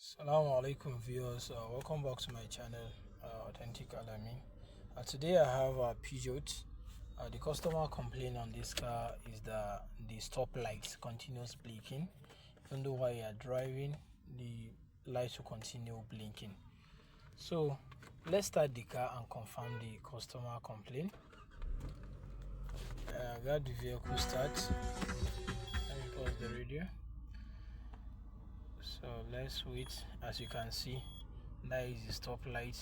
Assalamu alaikum viewers, welcome back to my channel, Authentic Alamin. Today I have a Peugeot. The customer complaint on this car is that the stop lights continues blinking. Even though while you are driving, the lights will continue blinking. So let's start the car and confirm the customer complaint. Got the vehicle start. Let me pause the radio. So let's wait. As you can see, that is the stop light.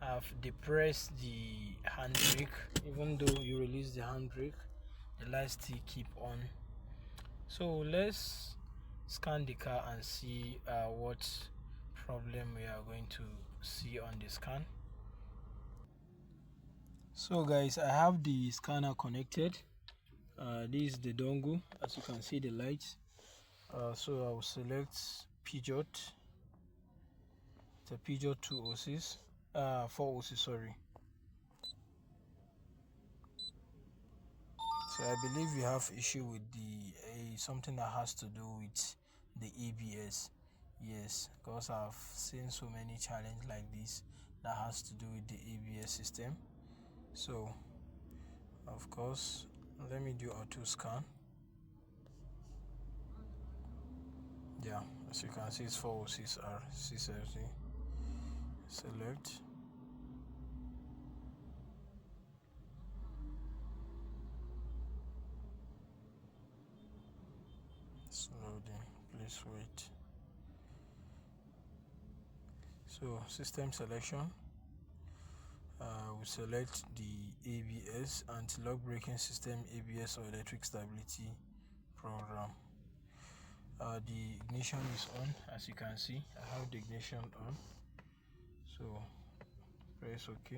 I've depressed the handbrake. Even though you release the handbrake, the lights still keep on. So let's scan the car and see what problem we are going to see on the scan. So guys, I have the scanner connected. This is the dongle. As you can see, the lights. So I will select Peugeot. It's a Peugeot 206, 406, sorry. So I believe we have issue with the something that has to do with the ABS. Yes, because I've seen so many challenges like this that has to do with the ABS system. So of course, let me do auto scan. Yeah, as you can see, it's 406R C70. Select. It's loading. Please wait. So system selection. We select the ABS, anti-lock braking system, ABS, or electric stability program. The ignition is on. As you can see, I have the ignition on. So press OK.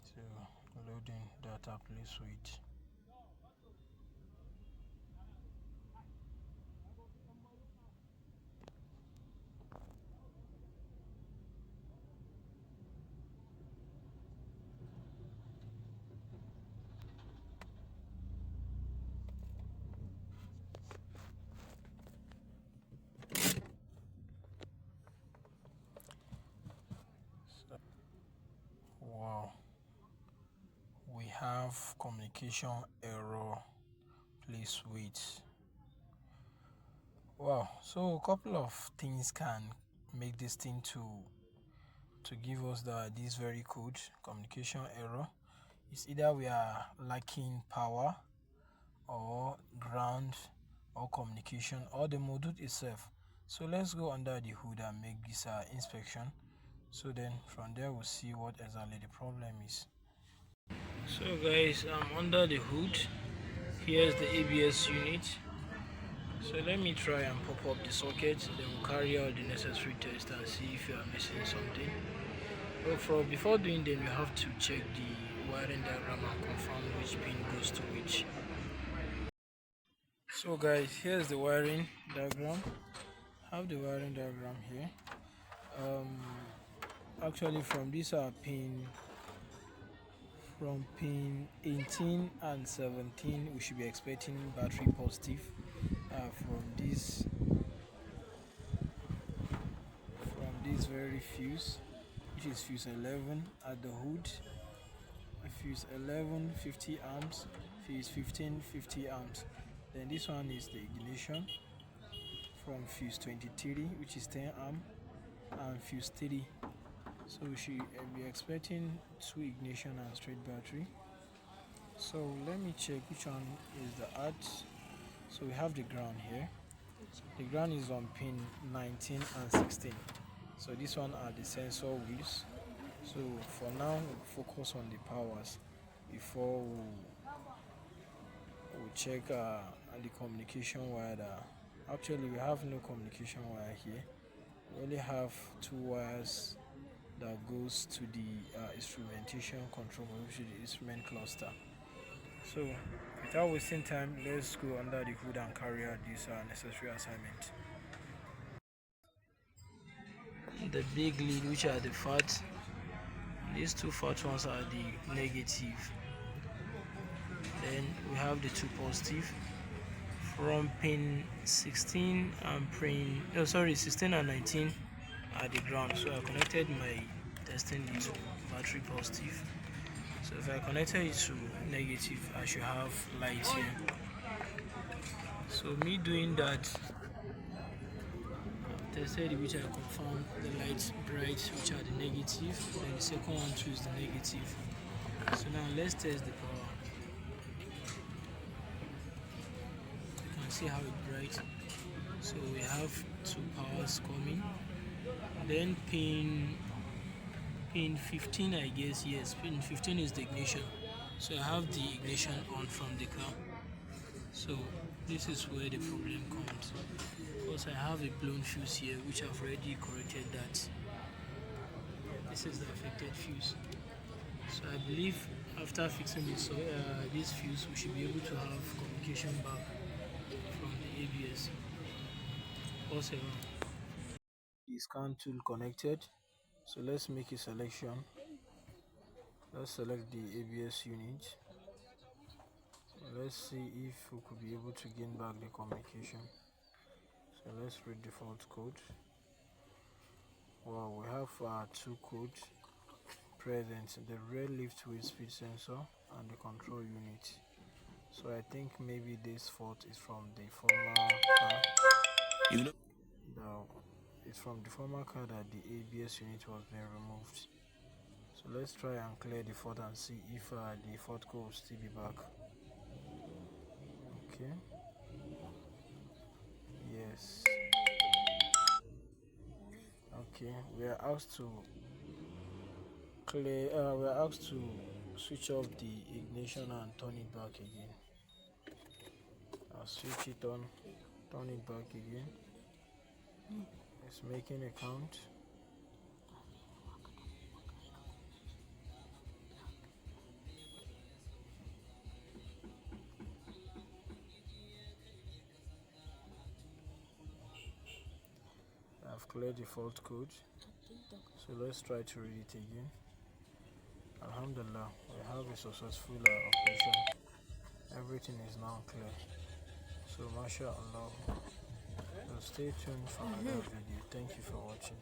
So loading data, please wait. Wow, we have communication error, please wait. Wow, so a couple of things can make this thing to give us this very code, communication error. It's either we are lacking power or ground or communication or the module itself. So let's go under the hood and make this inspection. So then from there we'll see what exactly the problem is. So guys, I'm under the hood. Here's the ABS unit. So let me try and pop up the socket, then we'll carry out the necessary test and see if you are missing something. But before doing them, you have to check the wiring diagram and confirm which pin goes to which. So guys, here's the wiring diagram. I have the wiring diagram here. Actually from this pin, from pin 18 and 17 we should be expecting battery positive. From this very fuse, which is fuse 11 at the hood, fuse 11 50 amps, fuse 15 50 amps. Then this one is the ignition from fuse 23, which is 10 amp, and fuse 3. So we should be expecting 2 ignition and straight battery. So let me check which one is the out. So we have the ground here. The ground is on pin 19 and 16. So this one are the sensor wheels. So for now we'll focus on the powers before we'll check the communication wire. Actually we have no communication wire here. We only have 2 wires that goes to the instrumentation control, which is the instrument cluster. So without wasting time, let's go under the hood and carry out this necessary assignment. The big lead, which are the fat, These two fat ones are the negative. Then we have the two positive. From pin 16 and pin 16 and 19 at the ground. So I connected my testing lead to battery positive. So if I connected it to negative, I should have light here. So me doing that, I've tested it, which I confirmed the lights bright, which are the negative. Then the second one too is the negative. So now let's test the power. You can see how it bright. So we have two powers coming. Then pin 15, I guess, yes, pin 15 is the ignition. So I have the ignition on from the car. So this is where the problem comes, because I have a blown fuse here, which I've already corrected that. This is the affected fuse. So I believe after fixing this fuse, we should be able to have communication back from the ABS. Also, the scan tool connected. So let's make a selection. Let's select the ABS unit. Let's see if we could be able to gain back the communication. So let's read default code. Well, we have two codes present: the rear lift weight speed sensor and the control unit. So I think maybe this fault is from the former car. It's from the former car that the ABS unit was being removed. So let's try and clear the fault and see if the fault code will still be back. Okay. Yes. Okay. We are asked to switch off the ignition and turn it back again. I'll switch it on, turn it back again. It's making a count. I've cleared the fault code. So let's try to read it again. Alhamdulillah, we have a successful operation. Everything is now clear. So mashallah. So stay tuned for another video. Thank you for watching.